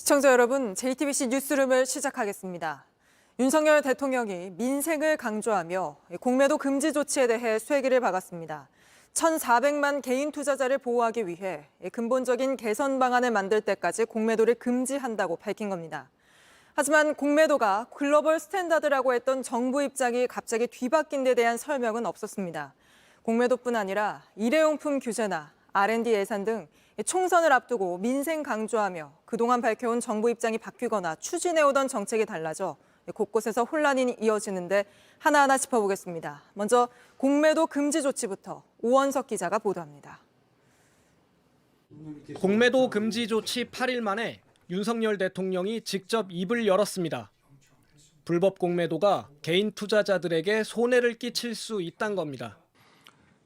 시청자 여러분, JTBC 뉴스룸을 시작하겠습니다. 윤석열 대통령이 민생을 강조하며 공매도 금지 조치에 대해 쐐기를 박았습니다. 1,400만 개인 투자자를 보호하기 위해 근본적인 개선 방안을 만들 때까지 공매도를 금지한다고 밝힌 겁니다. 하지만 공매도가 글로벌 스탠다드라고 했던 정부 입장이 갑자기 뒤바뀐 데 대한 설명은 없었습니다. 공매도뿐 아니라 일회용품 규제나 R&D 예산 등 총선을 앞두고 민생 강조하며 그동안 밝혀온 정부 입장이 바뀌거나 추진해오던 정책이 달라져 곳곳에서 혼란이 이어지는데 하나하나 짚어보겠습니다. 먼저 공매도 금지 조치부터 오원석 기자가 보도합니다. 공매도 금지 조치 8일 만에 윤석열 대통령이 직접 입을 열었습니다. 불법 공매도가 개인 투자자들에게 손해를 끼칠 수 있다는 겁니다.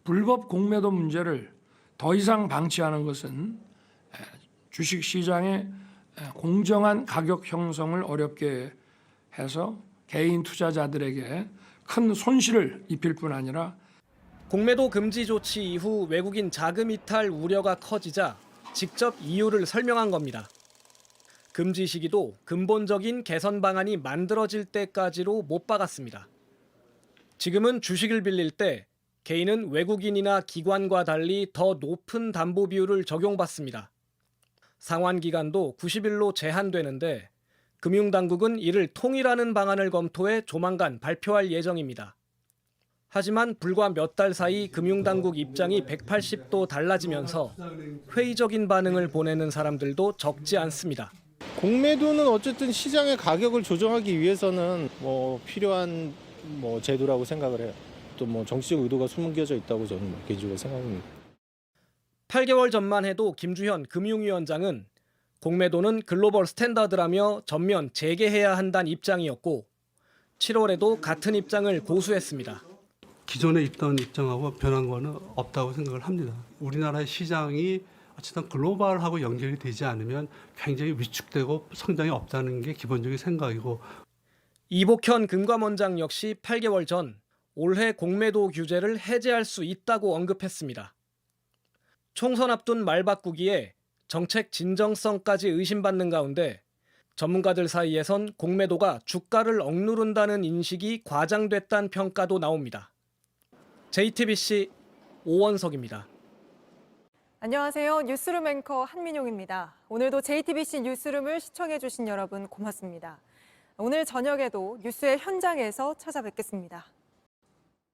불법 공매도 문제를 더 이상 방치하는 것은 주식시장의 공정한 가격 형성을 어렵게 해서 개인 투자자들에게 큰 손실을 입힐 뿐 아니라 공매도 금지 조치 이후 외국인 자금 이탈 우려가 커지자 직접 이유를 설명한 겁니다. 금지 시기도 근본적인 개선 방안이 만들어질 때까지로 못 박았습니다. 지금은 주식을 빌릴 때 개인은 외국인이나 기관과 달리 더 높은 담보 비율을 적용받습니다. 상환 기간도 90일로 제한되는데 금융당국은 이를 통일하는 방안을 검토해 조만간 발표할 예정입니다. 하지만 불과 몇 달 사이 금융당국 입장이 180도 달라지면서 회의적인 반응을 보내는 사람들도 적지 않습니다. 공매도는 어쨌든 시장의 가격을 조정하기 위해서는 필요한 제도라고 생각을 해요. 또 정치적 의도가 숨겨져 있다고 저는 개인적으로 생각합니다. 8개월 전만 해도 김주현 금융위원장은 공매도는 글로벌 스탠다드라며 전면 재개해야 한다는 입장이었고 7월에도 같은 입장을 고수했습니다. 기존에 있던 입장하고 변한 거는 없다고 생각을 합니다. 우리나라의 시장이 어쨌든 글로벌하고 연결이 되지 않으면 굉장히 위축되고 성장이 없다는 게 기본적인 생각이고. 이복현 금감원장 역시 8개월 전 올해 공매도 규제를 해제할 수 있다고 언급했습니다. 총선 앞둔 말 바꾸기에 정책 진정성까지 의심받는 가운데 전문가들 사이에선 공매도가 주가를 억누른다는 인식이 과장됐다는 평가도 나옵니다. JTBC 오원석입니다. 안녕하세요. 뉴스룸 앵커 한민용입니다. 오늘도 JTBC 뉴스룸을 시청해주신 여러분 고맙습니다. 오늘 저녁에도 뉴스의 현장에서 찾아뵙겠습니다.